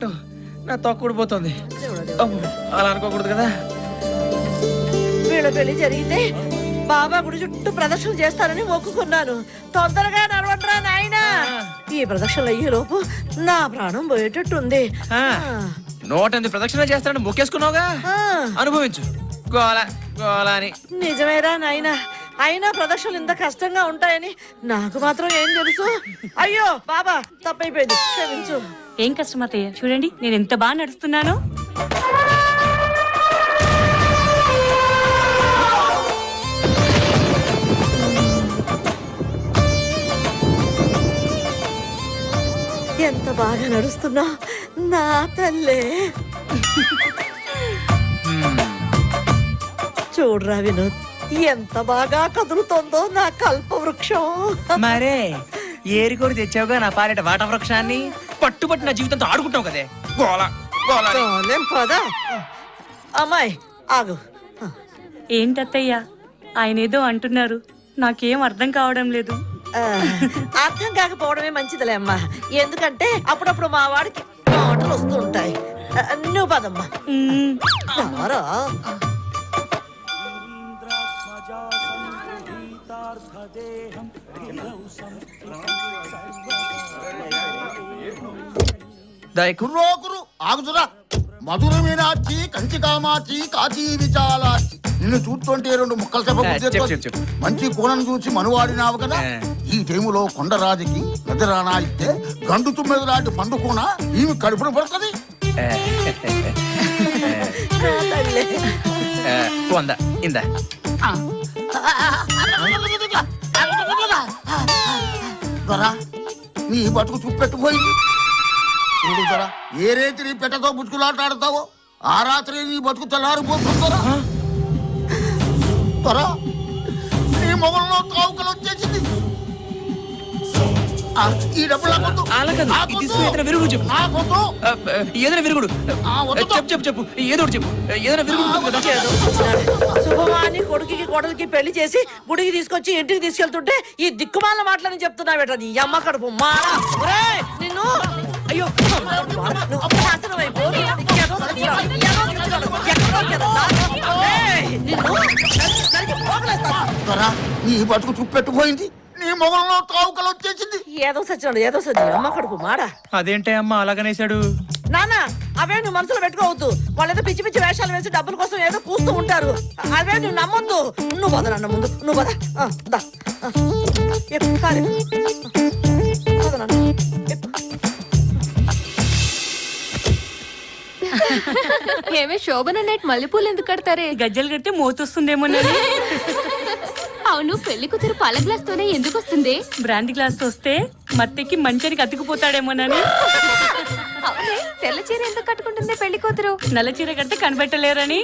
నా తొక్కుడిపోతుంది. అలా అనుకోకూడదు కదా. వీళ్ళ పెళ్లి జరిగితే బాబా గుడి చుట్టూ ప్రదర్శన చేస్తానని మొక్కుకున్నాను. తొందరగా నడవండిరా నాయనా. ఈ ప్రదక్షిణలు అయ్యే లోపు నా ప్రాణం పోయేటట్టుంది. 108 ప్రదక్షిణ చేస్తానని మొక్కేసుకున్నావుగా, అనుభవించు. గోల గోల అని. నిజమేరా నాయనా, అయినా ప్రదక్షిణలు ఇంత కష్టంగా ఉంటాయని నాకు మాత్రం ఏం తెలుసు. అయ్యో బాబా, తప్పైపోయింది, క్షమించు. ఏం కష్టం అత్తయ్య, చూడండి నేను ఎంత బాగా నడుస్తున్నానో. ఎంత బాగా నడుస్తున్నా నా తల్లే. చూడరా వినోద్, ఎంత బాగా కదులుతోందో నా కల్ప వృక్షం. మరే ఏరికోరి తెచ్చావుగా నా పాలిట వాట వృక్షాన్ని. పట్టుబట్టి నా జీవితంతో ఆడుకుంటావు కదే. గోల గోల. పద అమ్మాయి, ఆగు. ఏంటత్తయ్య ఆయన ఏదో అంటున్నారు, నాకేం అర్థం కావడం లేదు. అర్థం కాకపోవడమే మంచిదిలే అమ్మా, ఎందుకంటే అప్పుడప్పుడు మా వాడికి మాటలు వస్తూ ఉంటాయి. నువ్వు పదమ్మా. రారా. ఆగుతురా. మధుర మీనాచి, కంచి కామాచి, కాచి విశాలాచి. నిన్ను చూస్తుంటే 2 ముక్కలు చెప్ప. మంచి కోణం చూసి మనువాడినావు కదా. ఈ టైములో కొండరాజుకి నిద్రానా ఇస్తే గండు తుమ్మెద లాంటి పండు కూన ఈమె కడుపున పడుతుంది. నీ బతుకు చూపెట్టుపోయింది. ఏ రేతి నీ పెట్టతో బుచ్చుకులాటాడతావో ఆ రాత్రి నీ బతుకు తెల్లారిపోతుందరా. త్వర నీ మొగల్లో తావుకలు వచ్చేసింది. ఈ డబ్బులు శుభమాని కొడుకుకి కోడలికి పెళ్లి చేసి గుడికి తీసుకొచ్చి ఇంటికి తీసుకెళ్తుంటే ఈ దిక్కుమాల మాటలని చెప్తున్నావేట నీ అమ్మ కడుపు మారా. నిన్ను అయ్యో నీ బతుకు చూపెట్టుపోయింది. నీ మొగల్లో తావుకలు వచ్చేసింది. ఏదో సచ్చినాడు, ఏదో సచ్చినాడు అమ్మ కడుపు మాడా. అదేంటే అమ్మ అలాగనేసాడు? నాన్న అవే నువ్వు మనసులో పెట్టుకోవద్దు. వాళ్ళేదో పిచ్చి పిచ్చి వేషాలు వేసి డబ్బుల కోసం ఏదో కూస్తూ ఉంటారు. అవే నువ్వు నమ్మొద్దు. నువ్వు పద నాన్న, ముందు నువ్వు పద. ఏమే శోభన నైట్ మల్లెపూలు ఎందుకు కడతారే? గజ్జలు కడితే మోతొస్తుందేమో. అవును, పెళ్లి కూతురు పాల గ్లాస్ తోనే ఎందుకు వస్తుంది? బ్రాండ్ గ్లాస్ తో వస్తే మత్తెక్కి మంచానికి అతుకుపోతాడేమోనని. తెల్ల చీర ఎందుకు కట్టుకుంటుంది పెళ్లి కూతురు? నల్ల చీర కడితే కనిపెట్టలేరని.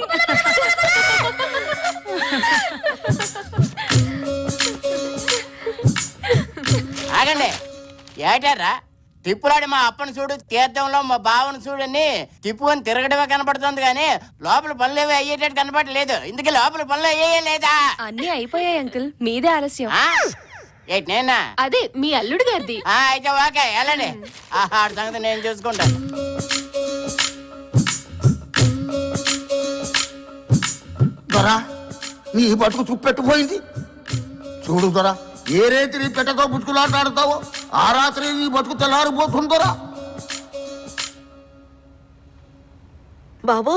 ఆగండి, ఏటారా తిప్పులాడి మా అప్పని చూడు, తీర్థంలో మా బావను చూడని తిప్పుకొని తిరగడమే కనపడుతుంది కానీ లోపల పనులు ఏవి అయ్యేటట్టు కనపడలేదు. ఇందుకే లోపల పనులు అయ్యే లేదా? అన్ని అయిపోయాయి అంకుల్, మీదే ఆలస్యం. ఏంటి నేనా? అదే మీ అల్లుడు గారిది. అయితే ఓకే, వెళ్ళండి. ఆడ సంగతి నేను చూసుకుంటాను. దొరా నీ బతుకు చూపెట్టుపోయింది. చూడు దొరా, ఏ రేతి నీ పెట్టతో బుచ్చుకులాటాడతావో ఆ రాత్రి నీ బతుకు తెల్లారిపోతుందరా. బాబు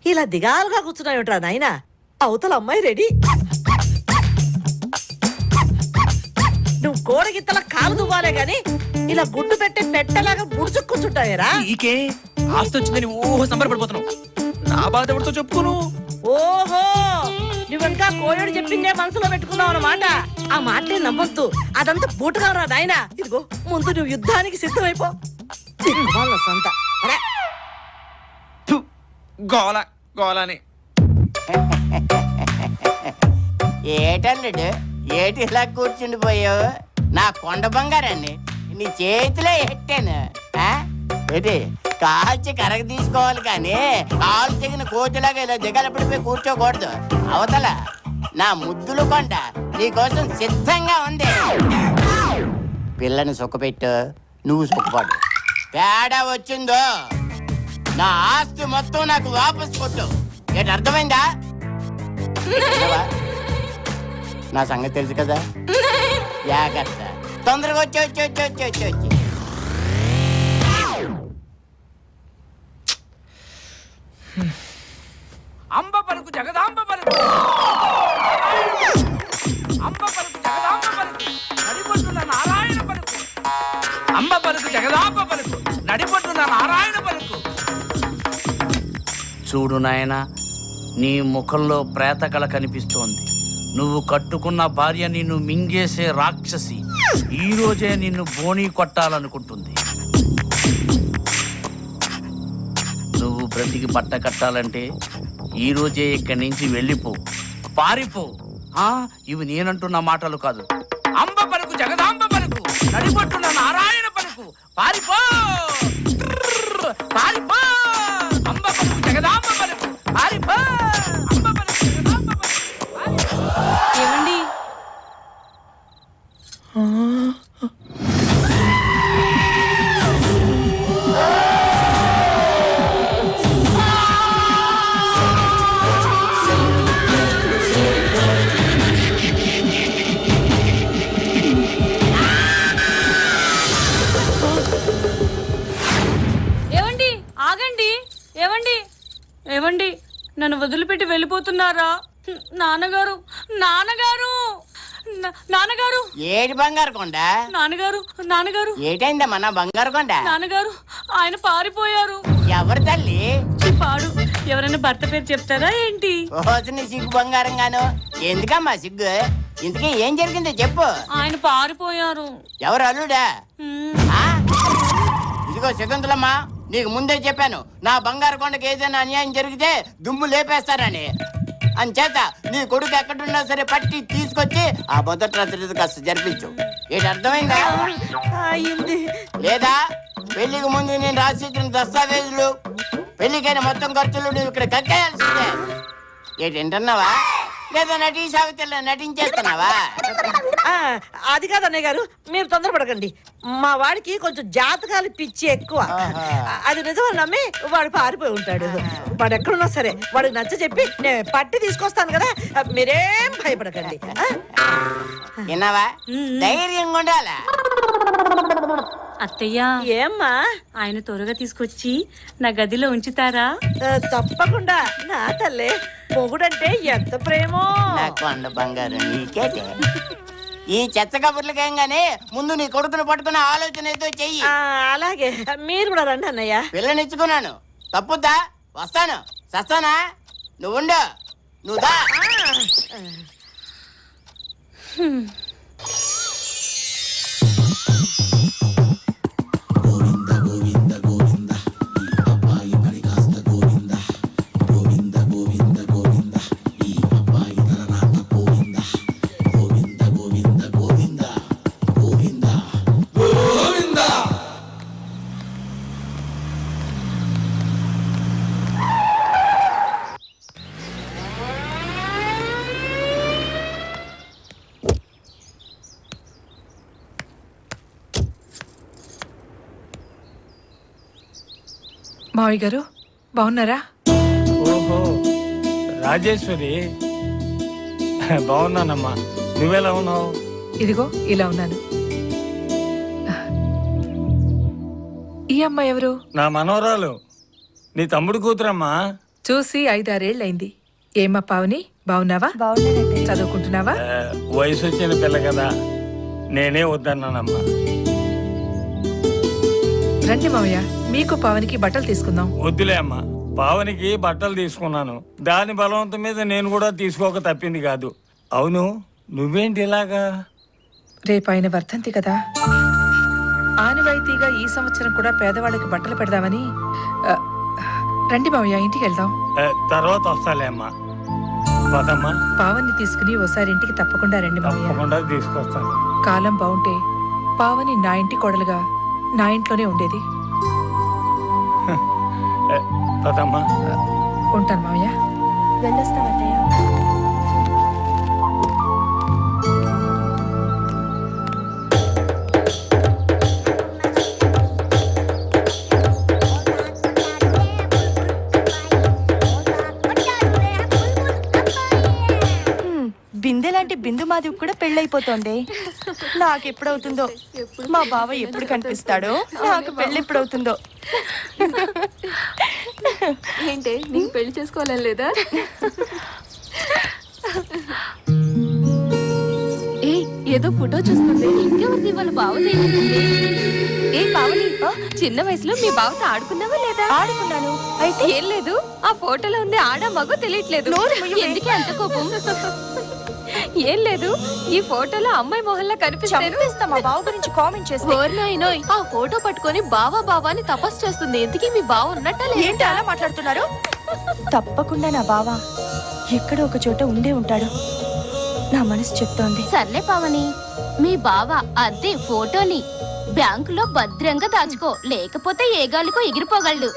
ఇలా దిగాలుగా కూర్చున్నావుట్రా నాయనా. అవతల అమ్మాయి రెడీ. నువ్వు కోడగిత్తల కాలు దువ్వాలే గాని ఇలా గుడ్డు పెట్టి పెట్టలాగా బుడుచుకు కూర్చుంటావేరా. నీకే ఆస్తి వచ్చిందని ఓహో సంబరపడిపోతున్నావు. నా బాధ ఎవరితో చెప్పుకోను. ఓహో, నువ్వెంకా కోయడు చెప్పిందే మనసులో పెట్టుకున్నావు అన్నమాట. ఆ మాటలే నమ్మొద్దు, అదంతా బూటగా రా నాయనా. ఇదిగో ముందు నువ్వు యుద్ధానికి సిద్ధమైపో. సంత గోల గోలని. ఏటల్లుడు, ఏటి ఇలా కూర్చుండిపోయావు? నా కొండ బంగారాన్ని నీ చేతిలో ఎట్టాను. ఏంటి కాల్చి కరగ తీసుకోవాలి కానీ కాలు తెగిన కోతిలాగా ఇలా దిగలపడిపోయి కూర్చోకూడదు. అవతల నా ముద్దులు కొండ నీకోసం సిద్ధంగా ఉంది. పిల్లని సుఖపెట్టు, నువ్వు సుఖపడు. తేడా వచ్చిందో నా ఆస్తి మొత్తం నాకు వాపస్ కొట్టు. ఏంటి అర్థమైందా? విన్నావా? నా సంగతి తెలుసు కదా, జాగ్రత్త. తొందరగా వచ్చి వచ్చి వచ్చి వచ్చి వచ్చి వచ్చి అంబ పలుకు జగదాంబ పలుకు, అంబ పలుకు జగదాంబ పలుకు, నడిపొట్టున నారాయణ పలుకు. అంబ పలుకు జగదాంబ పలుకు, నడిపొట్టున నారాయణ పలుకు. చూడు నాయనా, నీ ముఖంలో ప్రేతకళ కనిపిస్తోంది. నువ్వు కట్టుకున్న భార్య నిన్ను మింగేసే రాక్షసి ఈ రోజే నిన్ను బోణీ కొట్టాలనుకుంటుంది. నువ్వు బ్రతికి బట్ట కట్టాలంటే ఈ రోజే ఇక్కడి నుంచి వెళ్ళిపో, పారిపో. ఇవి నేనంటున్న మాటలు కాదు. అంబ పలుకు జగదాంబ పలుకు, నడిపొట్టున నారాయణ పలుకు. పారిపో పారిపో. అంబ పలుకు జగదాంబ పలుకు, పారిపో. అంబ పలుకు జగదాంబ పలుకు, పారిపో. ఏమండి? ఏమండి? ఆగండి. ఏమండి? ఏమండి? నన్ను వదిలిపెట్టి వెళ్ళిపోతున్నారా? నాన్నగారు, నాన్నగారు, నాన్నగారు, ఏడు బంగారు కొండ. నాన్నగారు, నాన్నగారు, ఏటైందమ్మా నా బంగారు కొండ? నాన్నగారు, ఆయన పారిపోయారు. ఎవరు తల్లి? పాడు. ఎవరైనా భర్త పేరు చెప్తారా ఏంటి? ఓసిన సిగ్గు బంగారం గాను. ఎందుకమ్మా సిగ్గు? ఇంతకీ ఏం జరిగిందో చెప్పు. ఆయన పారిపోయారు. ఎవరు అల్లుడా? హ్మ్. ఆ? ఇదిగో శకుంతలమ్మా, నీకు ముందే చెప్పాను, నా బంగారు కొండకి ఏదైనా అన్యాయం జరిగితే దుమ్ము లేపేస్తానని. అంచేత నీ కొడుకు ఎక్కడున్నా సరే పట్టి తీసుకొచ్చి ఆ మొదటి రాత్రి కాస్త జరిపించు. ఏంటి అర్థమైందా? అయింది. లేదా పెళ్లికి ముందు నేను రాసిచ్చిన దస్తావేజులు, పెళ్లికైన మొత్తం ఖర్చులు నువ్వు ఇక్కడ కక్కేయాల్సిందే. ఏంటంటున్నావా? లేదా నటీ సావిత్రిలో నటించేస్తున్నావా? అది కాదు అన్నయ్య గారు, మీరు తొందరపడకండి. మా వాడికి కొంచెం జాతకాలు పిచ్చి ఎక్కువ. అది నిజమని నమ్మి వాడు పారిపోయి ఉంటాడు. వాడు ఎక్కడున్నా సరే వాడికి నచ్చ చెప్పి నేను పట్టి తీసుకొస్తాను కదా, మీరేం భయపడకండి. విన్నావా? ధైర్యంగా ఉండాలా? అత్తయ్య, ఏమ్మా? ఆయన త్వరగా తీసుకొచ్చి నా గదిలో ఉంచుతారా? తప్పకుండా నా తల్లే. మొగుడంటే ఎంత ప్రేమో. నా కొండ బంగారు నీకేటే. ఈ చెత్త కబుర్లకేం గానీ ముందు నీ కొడుకును పట్టుకున్న ఆలోచన ఏదో చెయ్యి. అలాగే, మీరు కూడా రండి అన్నయ్య. పిల్లనిచ్చుకున్నాను, తప్పుద్దా? వస్తాను, చస్తానా? నువ్వుండు, నువ్వు దా. మావయ్య గారు బాగున్నారా? ఓహో రాజేశ్వరి, బాగున్నానమ్మా. నువ్వెలా ఉన్నావు? ఇదిగో ఇలా ఉన్నాను. ఈ అమ్మాయి ఎవరు? నా మనవరాలు, నీ తమ్ముడు కూతురమ్మా. చూసి 5-6 ఏళ్ళైంది. ఏమ్మా పావని, బాగున్నావా? చదువుకుంటున్నావా? వయసు వచ్చిన పిల్ల కదా, నేనే వద్దన్నానమ్మా. రండి మావయ్య, మీకు పావనికి బట్టలు తీసుకుందాం. వద్దులే అమ్మా, పావనికి బట్టలు తీసుకున్నాను. దాని బలవంతం మీద నేను కూడా తీసుకోక తప్పింది కాదు. అవును, నువ్వేంటి ఇలాగా? రేపు ఆయన వర్ధంతి కదా, ఆనవాయితీగా ఈ సంవత్సరం కూడా పేదవాళ్ళకి బట్టలు పెడదామని. రండి మావయ్య, ఇంటికి వెళ్దాం. తర్వాత వస్తాలే అమ్మా. పదమ్మా. పావని తీసుకుని ఓసారి ఇంటికి తప్పకుండా రండి మావయ్య. తప్పకుండా తీసుకొస్తాను. కాలం బాగుంటే పావని నా ఇంటి కోడలుగా నా ఇంట్లోనే ఉండేది. పదమ్మా. ఉంటాను మావయ్య. వెళ్ళొస్తామన్నయ్య. నీలాంటి బిందు మాధవి కూడా పెళ్ళైపోతోంది. నాకు ఎప్పుడవుతుందో, మా బావ ఎప్పుడు కనిపిస్తాడో, నాకు పెళ్ళి ఎప్పుడవుతుందో. ఏంటే నీకు పెళ్లి చేసుకోవాలని లేదా? ఏ ఏదో ఫోటో చూస్తుంది. ఇంకెవరిది వాళ్ళ బావది? ఏ బావని చిన్న వయసులో మీ బావతో ఆడుకున్నావా లేదా? ఆడుకున్నాను. అయితే ఏం లేదు, ఆ ఫోటోలో ఉంది ఆడ మగో తెలియట్లేదు. ఎందుకే అంత కోపం? ఏం లేదు, ఈ ఫోటోలో అమ్మాయి మొహల్లా కనిపిస్తాను. మా బావ గురించి కామెంట్ చేస్తే ఓర్నాయినోయ్, ఆ ఫోటో పట్టుకొని బావా బావా అని తపస్సు చేస్తుంది. ఎందుకు మీ బావ ఉన్నట్ట ఏంటి అలా మాట్లాడుతున్నారు? తప్పకుండా నా బావ ఎక్కడో ఒక చోట ఉండే ఉంటాడు. నా మనసు చెప్తోంది. సర్లే పావని, మీ బావ అదే ఫోటోని బ్యాంకులో భద్రంగా దాచుకో, లేకపోతే ఏ గాలికో ఎగిరిపోగలడు.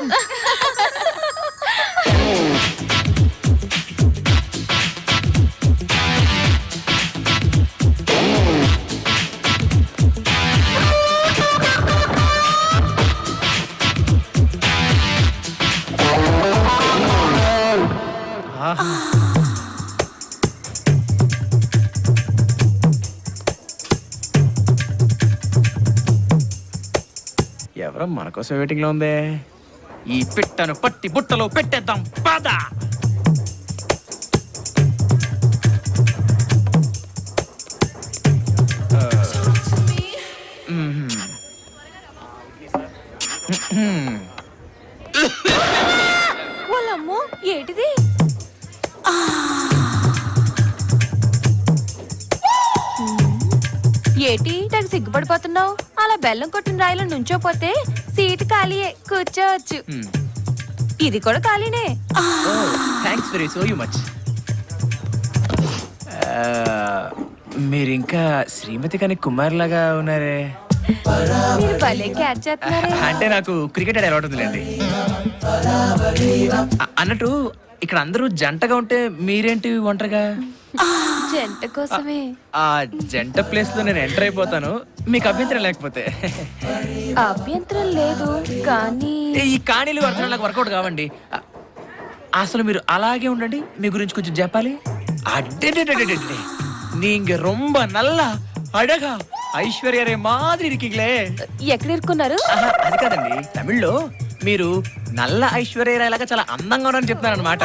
ఎవరో మన కోసం వెయిటింగ్ లో ఉంది. ఈ పిట్టను పట్టి బుట్టలో పెట్టేద్దాం పద. వాళ్ళమ్మో ఏంటిది? ఏటి తెగ సిగ్గుపడిపోతున్నావు? అలా బెల్లం కొట్టిన రాయిలో నుంచోపోతే సీటు ఖాళీయే, కూర్చోవచ్చు. ఇది కూడా ఖాళీనే. Thanks very so much. మీరు ఇంకా శ్రీమతి కానీ కుమార్ లాగా ఉన్నారే. మీరు భలే క్యాచ్ చేస్తున్నారే. అంటే నాకు క్రికెట్ ఆడే అలవాటు ఉందిలేండి. అన్నట్టు ఇక్కడ అందరూ జంటగా ఉంటే మీరేంటి ఒంటరిగా? జంట కోసమే. ఆ జంట ప్లేస్ లో నేను ఎంటర్ అయిపోతాను, మీకు అభ్యంతరం లేకపోతే. అభ్యంతరం లేదు కానీ ఈ కాణీలు అర్థం నాకు వర్కౌట్ కావండి. అసలు మీరు అలాగే ఉండండి, మీ గురించి కొంచెం చెప్పాలి. అడ్డే நீங்க ரொம்ப நல்லா அழகா ఐశ్వర్యరే మాదిరి ఇరికిగ్లే. ఎక్కడ ఇరుక్కున్నారు? అది కాదండి, తమిళ్లో మీరు నల్ల ఐశ్వర్యరాయ్ లాగా చాలా అందంగా ఉన్నారని చెప్తున్నారు అనమాట.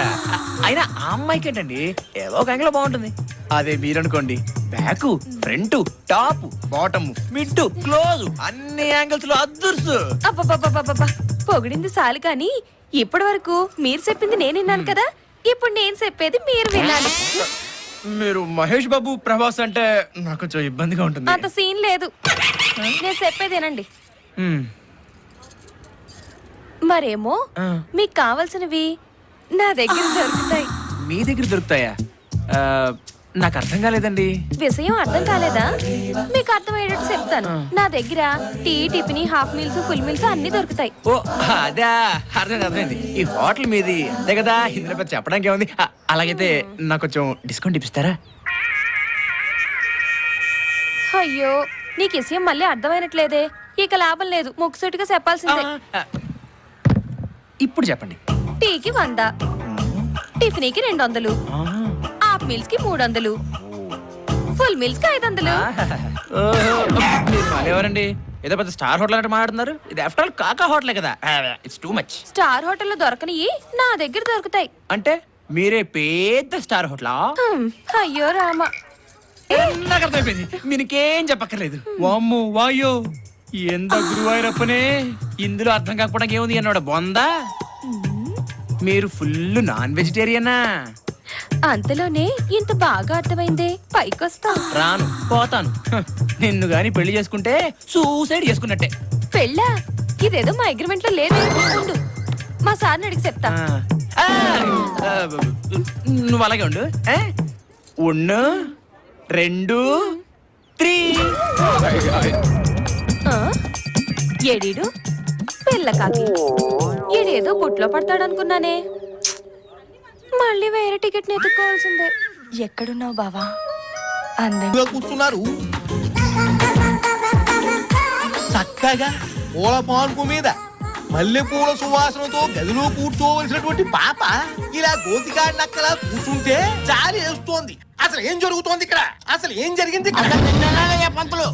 అయినా ఆ అమ్మాయికి ఏంటండి ఏదో ఒక యాంగిల్ బాగుంటుంది. అదే మీరనుకోండి, back front top bottom mid close అన్ని యాంగిల్స్ లో అదుర్సు. అబ్బబ్బబ్బబ్బబ్బా, పొగిడింది చాలు కానీ ఇప్పటి వరకు మీరు చెప్పింది నేను విన్నాను కదా, ఇప్పుడు నేను చెప్పేది మీరు వినాలి. మీరు మహేష్ బాబు ప్రభాస్ అంటే నాకు కొంచెం ఇబ్బందిగా ఉంటుంది. అంత సీన్ లేదు, నేను చెప్పేదేనండి. మరేమో మీకు కావాల్సినవి నా దగ్గర దొరుకుతాయి. మీ దగ్గర దొరుకుతాయా? నాకు అర్థం కాలేదండి. విషయం అర్థం కాలేదా? మీకు అర్థమయ్యేటట్టు చెప్తాను. నా దగ్గర tea, tiffin, half meals, full meals అన్ని దొరుకుతాయి. ఓ అదా, అర్థమైంది. ఈ హోటల్ మీది అంతే కదా, ఇందులో పెద్ద చెప్పడానికి ఏముంది. అలాగైతే నాకు కొంచెం డిస్కౌంట్ ఇప్పిస్తారా? అయ్యో, నీకు విషయం మళ్ళీ అర్థమైనట్లేదే. ఇక లాభం లేదు, ముక్కుసూటిగా చెప్పాల్సిందే. ఇప్పుడు చెప్పండి. టీకి 100, టిఫిన్కి 200, హాఫ్ మీల్స్ కి 300, ఫుల్ మీల్స్ కి 500. ఎవరండి ఏదో పెద్ద స్టార్ హోటల్ అంటే మాట్లాడుతున్నారు? ఇది ఆఫ్టర్ ఆల్ కాకా హోటలే కదా. It's too much. స్టార్ హోటల్లో దొరకనివి నా దగ్గర దొరుకుతాయి. అంటే మీరే పెద్ద స్టార్ హోటలా? అయ్యో రామ, నాకు అర్థమైపోయింది, మీకేం చెప్పక్కర్లేదు. వామ్మో వాయో ఎంత గురువాయూరప్పనే, ఇందులో అర్థం కాకపోవడానికి ఏముంది అన్నాడు బొందా. మీరు ఫుల్ నాన్ వెజిటేరియనా? అంతలోనే ఇంత బాగా అర్థమైందే, పైకొస్తా. రాను, పోతాను. నిన్ను గాని పెళ్లి చేసుకుంటే సూసైడ్ చేసుకున్నట్టే. పెళ్ళా? ఇదేదో మా అగ్రిమెంట్ లో లేదు. ఉండు, మా సార్ని అడిగి చెప్తా. నువ్వు అలాగే ఉండు. 1 2 3. ఏడీడు పిల్ల కాకి, ఈడేదో బుట్లో పడతాడనుకున్నానే. మళ్ళీ వేరే టికెట్ ఎత్తుకోవాల్సిందే. ఎక్కడున్నావు బావా? అందంగా కూర్చున్నారు చక్కగా పూల పాన్పు మీద మల్లెపూల సువాసనతో గదిలో కూర్చోవలసినటువంటి పాప ఇలా గోతికాడి నక్కలా కూర్చుంటే జాలి వేస్తోంది. అసలు ఏం జరుగుతోంది ఇక్కడ? అసలు ఏం జరిగింది ఇక్కడ? అసలు నిన్నయ్యా పంతులు.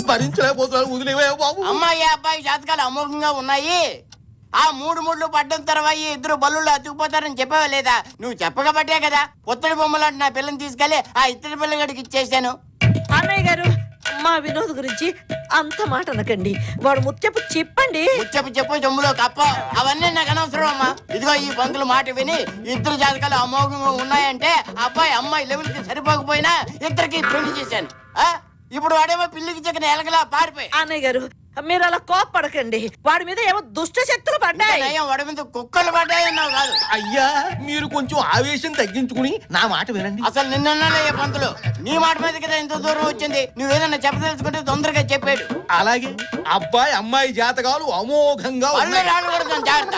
భరించలేకపోతున్నాను, వదిలేవయ్యా బాబు. అమ్మాయి అబ్బాయి జాతకాలు అమోఘంగా ఉన్నాయి. ఆ 3 ముళ్ళు పడ్డం తర్వాత ఇద్దరు బల్లుళ్ళు అతుకుపోతారని చెప్పావా లేదా? నువ్వు చెప్పకబట్టే కదా పుత్తడి బొమ్మలాంటి నా పిల్లని తీసుకెళ్లి ఆ ఇత్తడి పిల్లగడికి ఇచ్చేసాను. అన్నయ్య గారు, మా వినోద్ గురించి అంత మాట అనకండి. వాడు ముత్యపు చెప్పండి. చెప్పు జమ్ములో కప్ప అవన్నీ నాకు అనవసరం అమ్మా. ఇదిగో ఈ పంతులు మాట విని ఇద్దరు జాతకాలు అమోఘంగా ఉన్నాయంటే అబ్బాయి అమ్మాయి లెవెల్కి సరిపోకపోయినా ఇద్దరికి పెళ్లి చేశాను. ఇప్పుడు వాడేమో పిల్లికి చెక్కిన ఎలకలా పారిపోయి. అన్నయ్య గారు, మీరు అలా కోప్పడకండి. వాడి మీద ఏమో దుష్ట శక్తులు పడ్డాయి. వాడి మీద కుక్కలు పడ్డాయన్నావు కాదు. అయ్యా మీరు కొంచెం ఆవేశం తగ్గించుకుని నా మాట వినండి. అసలు నిన్నయ్యా పంతులు, నీ మాట మీద కదా ఇంత దూరం వచ్చింది. నువ్వేదన్నా చెప్పదలుచుకుంటే తొందరగా చెప్పాడు. అలాగే అబ్బాయి అమ్మాయి జాతకాలు అమోఘంగా ఉన్నాయి. రాళ్ళు కొడతాం, జాగ్రత్త.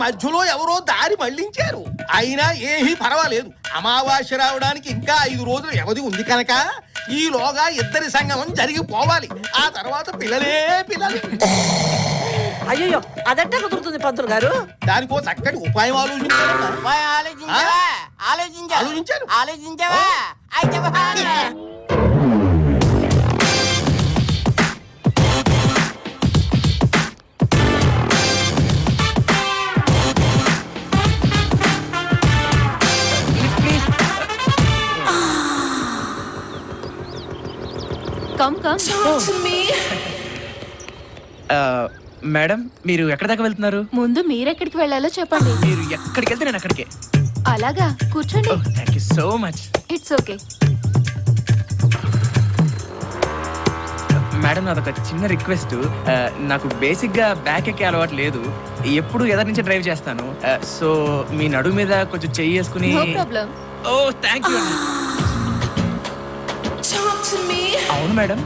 మధ్యలో ఎవరో దారి మళ్లించారు. అయినా ఏమీ పర్వాలేదు. అమావాస్య రావడానికి ఇంకా 5 రోజులు వ్యవధి ఉంది కనుక ఈలోగా ఇద్దరి సంగమం జరిగిపోవాలి. ఆ తర్వాత పిల్లలే పిల్లలు. అయ్యో, అదంటే కుదురుతుంది పంతులు గారు. దానికో చక్కటి ఉపాయం ఆలోచించారు. ఆలోచించావా? అయితే కమ్ కమ్. మేడం, మీరు ఎక్కడి దాకా వెళ్తున్నారు? ముందు మీరెక్కడికి వెళ్ళాలో చెప్పండి. మీరు ఎక్కడికి వెళ్తే నేను అక్కడికే. అలాగా, కూర్చోండి. Thank you so much. It's okay. Madam, నాదొక చిన్న రిక్వెస్ట్. నాకు బేసిక్ గా బ్యాక్ ఎక్కే అలవాటు లేదు. ఎప్పుడు ఎదరి నుంచి డ్రైవ్ చేస్తాను. సో మీ నడు మీద కొంచెం చెయ్యి వేసుకుని. No problem. Oh thank you. అవును మేడం,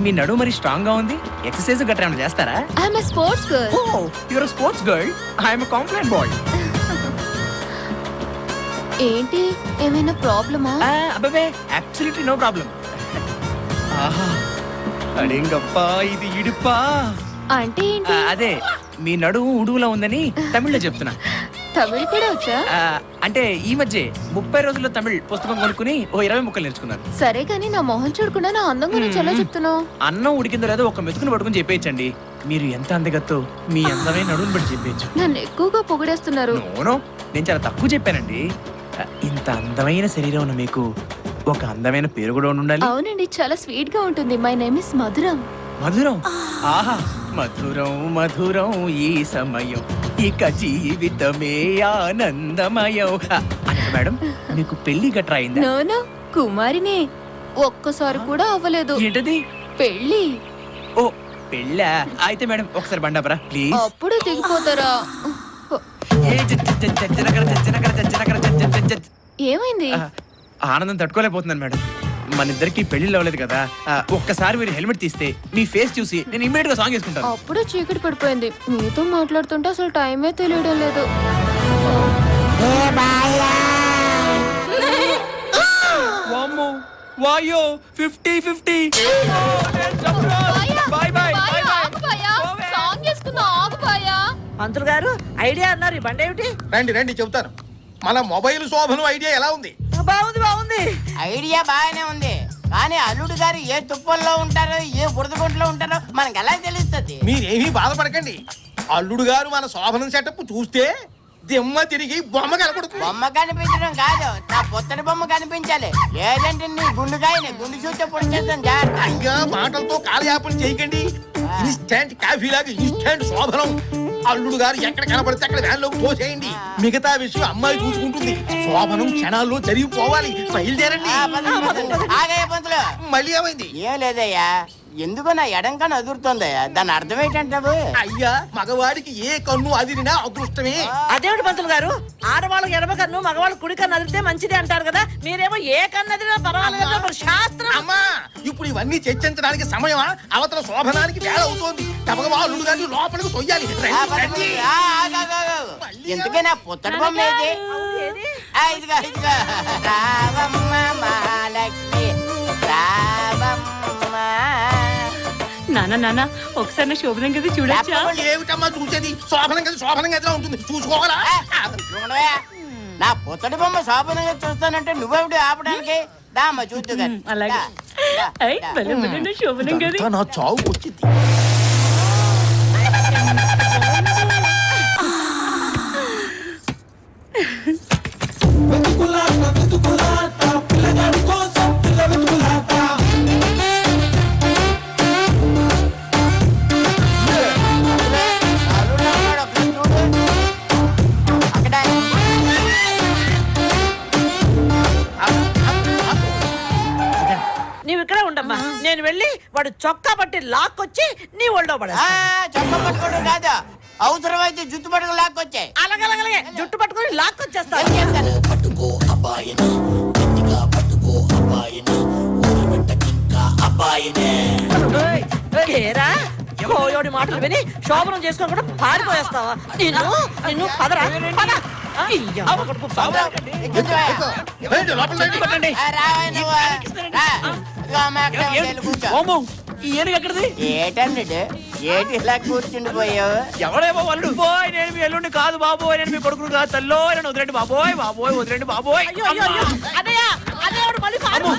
మీ నడు మరి స్ట్రాంగ్ గా ఉంది. ఎక్సర్సైజ్ గట్రా ఏమైనా చేస్తారా? I'm a sports girl. Oh you're sports girl. I'm complaint boy. ఏంటి, ఏమైనా ప్రాబ్లమా? అబ్బే, అబ్సల్యూట్లీ నో ప్రాబ్లం. ఆహా, అడేంగప్పా, ఇది ఇడుపా. అంటే ఏంటి? అదే మీ నడుము ఉడుగులా ఉందని తమిళ్లో చెప్తున్నా. తమిళ్ కూడా వచ్చా? అంటే ఈ మధ్య 30 రోజుల్లో తమిళ్ పుస్తకం కొనుక్కుని ఓ 20 ముక్కలు నేర్చుకున్నాను. సరే కానీ నా మొహం చూడకుండా నా అందం గురించి ఎలా చెప్తున్నావు? అన్నం ఉడికిందో లేదో ఒక మెతుకుని పట్టుకుని చెప్పేయచ్చండి. మీరు ఎంత అందగత్తో మీ అందమైన నడుముని బట్టి చెప్పేయచ్చు. నన్ను ఎక్కువగా పొగిడేస్తున్నారు. నోనో, నేను చాలా తక్కువ చెప్పానండి. ఇంత అందమైన శరీరం ఉన్న మీకు ఒక అందమైన పేరు కూడా ఉండాలి. అవునండి, చాలా స్వీట్ గా ఉంటుంది. మై నేమ్ ఇస్ మధురం. మధురం? ఆహా, మధురం మధురం ఈ సమయం, ఇక జీవితమే ఆనందమయం. అంటే మేడం, మీకు పెళ్లి గట్రా అయిందా? నోనో, కుమారినే. ఒక్కసారి కూడా అవ్వలేదు. ఏంటది? పెళ్లి. ఓ పెళ్ళా? అయితే మేడం ఒకసారి బండాపరా ప్లీజ్. అప్పుడు దిగిపోతారా? ఏమైంది? ఆనందం తట్టుకోలేకపోతున్నాను మేడం. మన ఇద్దరికి పెళ్లి అవ్వలేదు కదా. ఒక్కసారి మీరు హెల్మెట్ తీస్తే మీ ఫేస్ చూసి నేను ఇమ్మీడియట్ గా సాంగ్ వేసుకుంటాను. అప్పుడు చీకటి పడిపోయింది. మీతో మాట్లాడుతుంటే అసలు టైమే తెలియడం లేదు. వామ్మో, వాయో 50-50. Bye bye. పంతులు గారు, ఐడియా అన్నారు. ఈ బండి ఏమిటి? రండి రండి చెబుతాను. మన మొబైల్ శోభనం ఐడియా ఎలా ఉంది? బాగుంది, బాగుంది. ఐడియా బాగానే ఉంది. కానీ అల్లుడు గారు ఏ తుప్పల్లో ఉంటారో ఏ బురదగుంటలో ఉంటారో మనకు ఎలా తెలుస్తుంది? మీరేమీ బాధపడకండి. అల్లుడు గారు మన శోభనం సెటప్ చూస్తే దిమ్మ తిరిగి బొమ్మ కనపడుతుంది. బొమ్మ కనిపించడం కాదు, నా పొత్తడి బొమ్మ కనిపించాలి. లేదంటే నీ గుండుగాయని గుండు చూస్తే పొడిచేస్తాను జాగ్రత్త. అయ్యా, మాటలతో కాలయాపన చేయకండి. ఇన్స్టెంట్ కాఫీ లాగా ఇన్స్టెంట్ శోభనం. అల్లుడు గారు ఎక్కడ కనపడితే అక్కడ వ్యాన్లోకి తోసేయండి. మిగతా విషయం అమ్మాయి చూసుకుంటుంది. శోభనం క్షణాల్లో జరిగిపోవాలి. బయలుదేరండి. ఆగయ్య పంతులు. మళ్ళీ ఏమైంది? ఏం లేదయ్యా, ఎందుకో నా ఎడం కన్ను అదురుతుందయ్యా. దాని అర్థం ఏంటంటావు? అయ్యా, మగవాడికి ఏ కన్ను అదిరినా అదృష్టమే. అదేమిటి పంతులు గారు, ఆడవాళ్ళకి ఎడమ కన్ను మగవాళ్ళు కుడి కన్ను అదిరితే మంచిది అంటారు కదా. మీరేమో ఏ కన్ను అదిరినా పర్వాలేదు శాస్త్రం. అమ్మా, ఇప్పుడు ఇవన్నీ చర్చించడానికి సమయమా? అవతల శోభనానికి వేళ అవుతోంది. తమగా అల్లుడు గారిని లోపలికి తొయ్యాలి. ఎందుకే నా పొత్తడి బొమ్మ ఏది? ఇదిగా ఇదిగా. రావమ్మ మహాలక్ష్మి రావమ్మ. నాన్న ఒకసారి నా శోభనం కదా చూడొచ్చా? ఏమిటమ్మా చూసేది? శోభనం కదా శోభనం గదిలో ఉంటుంది, చూసుకోవాలా? చూడవే, నా పుత్తడి బొమ్మ శోభనంగా చూస్తానంటే నువ్వెవడు ఆపడానికి? దామ్మ చూద్దు గాని. అలాగే. దా, ఐ, దా. భలే భలే నా శోభనం గది. ఇదంతా నా చావు వచ్చింది. అల్లుడు ఉన్నాడు, ఒకసారి చూడు. అక్కడ. నీవు ఇక్కడే ఉండమ్మా, నేను వెళ్ళి వాడు చొక్కా పట్టి లాక్కొచ్చి నీ ఒళ్ళో పడ. ఆ, చొక్క పట్టుకోవడం కాదు, అవసరమైతే జుట్టు పట్టుకు లాక్కొచ్చాయి. అలాగే జుట్టు పట్టుకొని లాక్కొచ్చేస్తాను. ఏరా, కోయోడి మాటలు విని శోభనం చేసుకోకుండా పారిపోయేస్తావా? నిన్ను పదరా పద. ఈ అవ్వ కొడుకు బంగారు. ఏంటి, లోపల రండి. రావే నువ్వు. రా. ఇదిగో అమ్మ, అక్కడే ఉండు, వెళ్ళి కూర్చో. ఓమో ఈ ఏనుగు ఎక్కడిది? ఏటండి ఏటి ఇలా కూర్చుండిపోయావు? ఎవడేమో వాళ్ళు బాయ్, నేను మీ ఎల్లుండి కాదు బాబోయ్, నేను మీ కొడుకును కాదు తల్లో, నేను వదిలేండి బాబోయ్, బాబోయ్ వదిలేండి బాబోయ్. అయ్యో, అన్నయ్య, అన్నయ్య వాడు మళ్ళీ అమ్మో,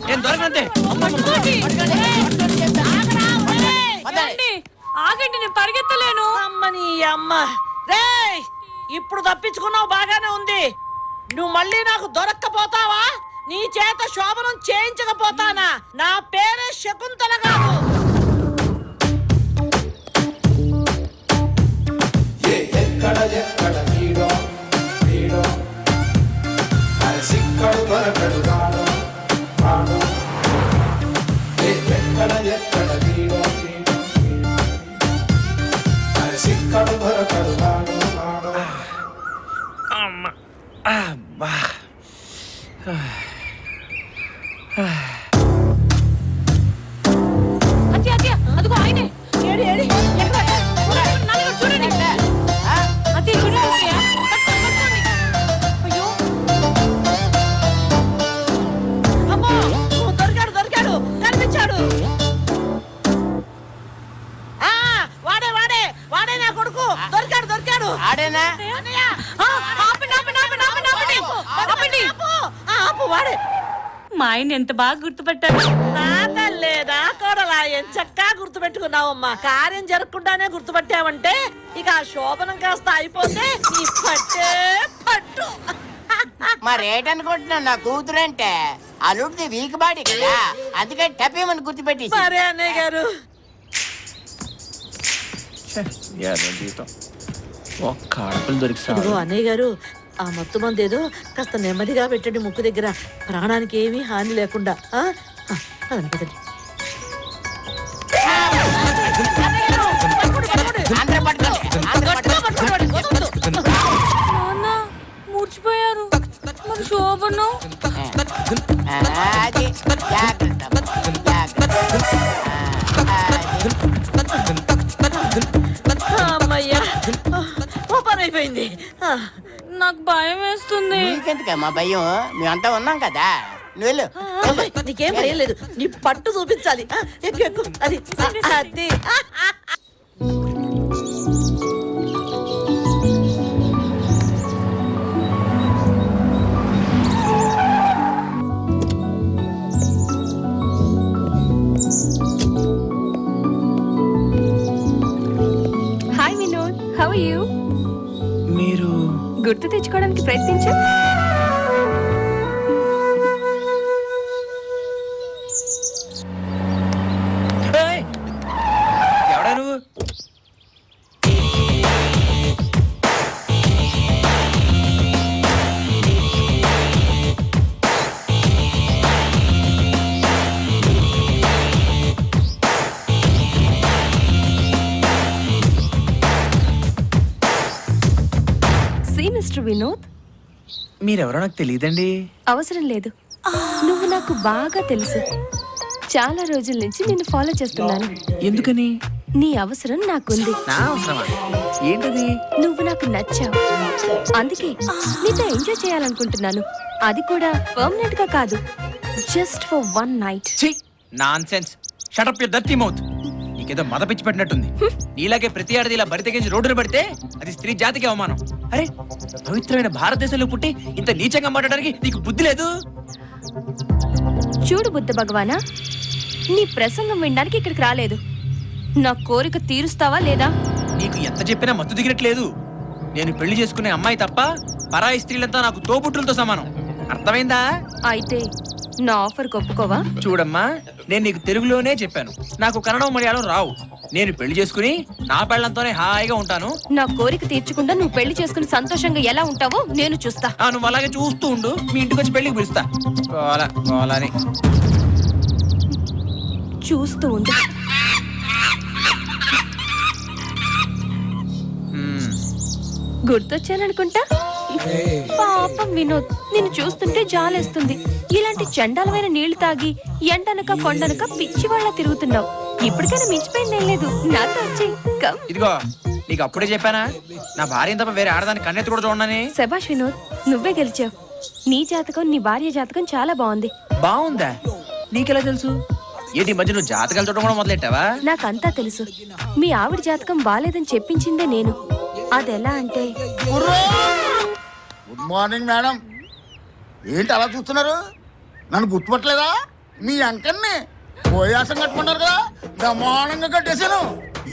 నేను దొరకనంతే. వదలండి. ఆగండి, నేను పరిగెత్తలేను. అమ్మని అమ్మ రేయ్, ఇప్పుడు తప్పించుకున్నావు, బాగానే ఉంది. నువ్వు మళ్ళీ నాకు దొరక్కపోతావా? నీ చేత శోభనం చేయించకపోతానా? నా పేరే శకుంతల కాదు. అమ్మ అబ్బా. అత్తయ్య, అదిగో ఆయనే. ఏడి ఏడి ఎక్కడ? నలుగురు చూడండి. ఆ? అత్తయ్య, చూడండి అత్తయ్య. పట్టుకోండి. అయ్యో, అమ్మో, దొరికాడు కనిపించాడు. ఆ, వాడే నా కొడుకు. దొరికాడు. ఆడేనా? అన్నయ్య, ఆపండి, ఆపండి, ఆపండి, ఆపండి, ఆపండి. ఆపండి. ఆపు వాడే. మా ఆయన ఎంత బాగా గుర్తుపట్టారు. నా తల్లే, నా కోడలా, ఎంచక్కా గుర్తుపెట్టుకున్నావమ్మా. కార్యం జరగకుండానే గుర్తుపట్టావంటే ఇక ఆ శోభనం కాస్త అయిపోతే నీ పట్టే పట్టు. మరేటనుకుంటున్నావు నా కూతురంటే? అల్లుడిది వీక్ బాడీ కదా, అందుకే టపేమని గుర్తుపెట్టి. సరే అన్నయ్య గారు. జీవితం ఒక్క ఆడపిల్ల దొరికి ఇదిగో అన్నయ్య గారు, ఆ మత్తు మంది ఏదో కాస్త నెమ్మదిగా పెట్టండి ముక్కు దగ్గర, ప్రాణానికి ఏమీ హాని లేకుండా. పదండి పదండి. అందరూ పట్టుకోండి. నాన్న మూర్చిపోయారు. మరి శోభను అది జాగ్రత్త, జాగ్రత్త. అమ్మయ్యా, ఓ పని అయిపోయింది. నాకు భయం వేస్తుంది. నీకెందుకమ్మా భయం? మేమంతా ఉన్నాం కదా, నువ్వు వెళ్ళు. నీకేం భయం లేదు, నీ పట్టు చూపించాలి. ఎక్కు ఎక్కు, అది అది. Hi Vinod, how are you? మీరు గుర్తు తెచ్చుకోవడానికి ప్రయత్నించు. ఎవడా నువ్వు? సి మిస్టర్ వినోద్, మీరెవరో నాకు తెలియదండి. అవసరం లేదు. నువ్వు నాకు బాగా తెలుసు. చాలా రోజుల నుంచి నిన్ను ఫాలో చేస్తున్నాను. ఎందుకని? నీ అవసరం నాకుంది. నా అవసరమా? ఏంటది? నువ్వు నాకు నచ్చావు, అందుకే నీతో ఎంజాయ్ చేయాలనుకుంటున్నాను. అది కూడా పర్మనెంట్ గా కాదు, just for one night. Nonsense. Shut up your dirty mouth. ఏదో మద పిచ్చి పెట్టినట్టుంది. నీలాగే ప్రతి ఆడది ఇలా బరి తెగించి రోడ్డున పడితే అది స్త్రీ జాతికి అవమానం. అరే పవిత్రమైన భారతదేశంలో పుట్టి ఇంత నీచంగా మాట్లాడడానికి నీకు బుద్ధి లేదు? చూడు బుద్ధ భగవానా, నీ ప్రసంగం వినడానికి ఇక్కడికి రాలేదు. నా కోరిక తీరుస్తావా లేదా? నీకు ఎంత చెప్పినా మత్తు దిగినట్లేదు. నేను పెళ్లి చేసుకునే అమ్మాయి తప్ప పరాయి స్త్రీలంతా నాకు తోబుట్టులతో సమానం. అర్థమైందా? అయితే నా ఆఫర్ ఒప్పుకోవా? చూడమ్మా, నేను నీకు తెలుగులోనే చెప్పాను, నాకు కన్నడం మలయాళం రావు. నేను పెళ్లి చేసుకుని నా పెళ్లంతోనే హాయిగా ఉంటాను. నా కోరిక తీర్చకుండా నువ్వు పెళ్లి చేసుకుని సంతోషంగా ఎలా ఉంటావో నేను చూస్తా. నువ్వు అలాగే చూస్తూ ఉండు, మీ ఇంటికి వచ్చి పెళ్లికి పిలుస్తా. పోవాలని చూస్తూ ఉండు. గుర్తొచ్చాననుకుంటా. పాపం వినోద్, నిన్ను చూస్తుంటే జాలేస్తుంది. ఇలాంటి చండాలమైన నీళ్లు తాగి ఎండనక కొండనక పిచ్చి వాళ్ళ తిరుగుతున్నావు. ఇప్పటికైనా మించిపోయిందేం లేదు, నాతో వచ్చేయ్. కమ్. ఇదిగో నీకు అప్పుడే చెప్పానా, నా భార్య తప్ప వేరే ఆడదాన్ని కన్నెత్తి కూడా చూడనని. శభాష్ వినోద్, నువ్వే గెలిచావు. నీ జాతకం నీ భార్య జాతకం చాలా బాగుంది. బాగుందా? నీకెలా తెలుసు? ఏంటి ఈ మధ్య నువ్వు జాతకాలు చూడడం కూడా మొదలెట్టావా? నాకంతా తెలుసు. మీ ఆవిడ జాతకం బాలేదని చెప్పించిందే నేను. అదెలా అంటే, గుడ్ మార్నింగ్ మేడం. ఏంటి అలా చూస్తున్నారు? నన్ను గుర్తుపట్టలేదా? మీ అంకన్ని పోయాసం కట్టుకున్నారు కదా, బ్రహ్మాండంగా కట్టేశాను.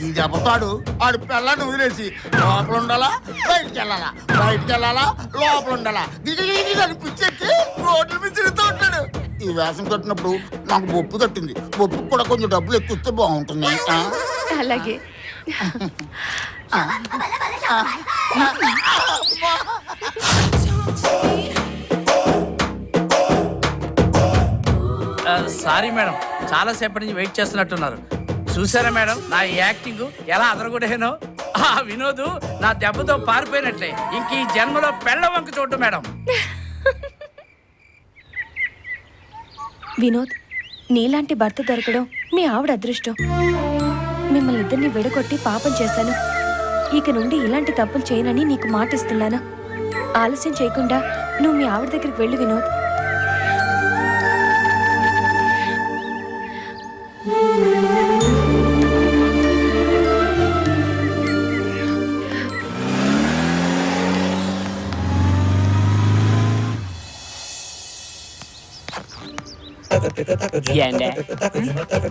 ఈ దెబ్బతాడు ఆడు పిల్లని వదిలేసి లోపల ఉండాలా, బయటికి వెళ్ళాలా, బయటికి వెళ్ళాలా, లోపల ఉండాలా, దిగి పిచ్చెక్కి రోడ్ల మీద తిరుగుతూ ఉంటాడు. ఈ వేషం కట్టినప్పుడు నాకు బొప్పు తట్టింది. బొప్పు కూడా కొంచెం డబ్బులు ఎక్కువ ఇస్తే బాగుంటుంది. అలాగే. సారీ మేడం, చాలా సేపటి నుంచి వెయిట్ చేస్తున్నట్టున్నారు. చూసారా మేడం నా యాక్టింగ్ ఎలా అదరగొడేనో? ఆ వినోద్ నా దెబ్బతో పారిపోయినట్లే. ఇంక ఈ జన్మలో పెళ్ళ వంక చూడు మేడం. వినోద్, నీలాంటి భర్త దొరకడం మీ ఆవిడ అదృష్టం. మిమ్మల్ని ఇద్దరిని విడగొట్టి పాపం చేశాను. ఇక నుండి ఇలాంటి తప్పులు చేయనని నీకు మాటిస్తున్నాను. ఆలస్యం చేయకుండా నువ్వు మీ ఆవిడ దగ్గరికి వెళ్ళు వినోద్.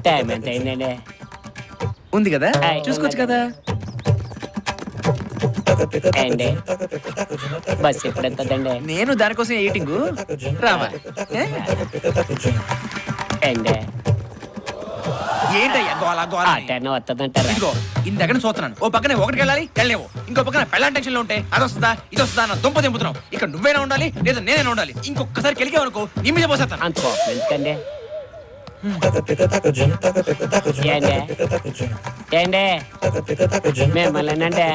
టైం ఎంత అయిందండి? ఉంది కదా, చూసుకోవచ్చు కదా. బస్ ఎప్పుడు ఎంతండి? నేను దానికోసం ఎయిటింగ్ రావాలి. ఏంటయ్యా గోలా గోలా? వస్తుందంటారా? ఇదిగో ఇందక్కడ చూస్తున్నాను. ఓ పక్కన ఒకటికి వెళ్ళాలి, వెళ్ళలేవు. ఇంకో పక్కన పెళ్ళాం టెన్షన్ లో ఉంటే అది వస్తుందా ఇది వస్తుందా నా దుంప దింపుతున్నావు. ఇక్కడ నువ్వైనా ఉండాలి లేదా నేనైనా ఉండాలి. ఇంకొకసారి కెలికావనుకో నీ మీద పోసేస్తాను. అంత ఎందుకండి? మిమ్మల్ని ఏంటండి?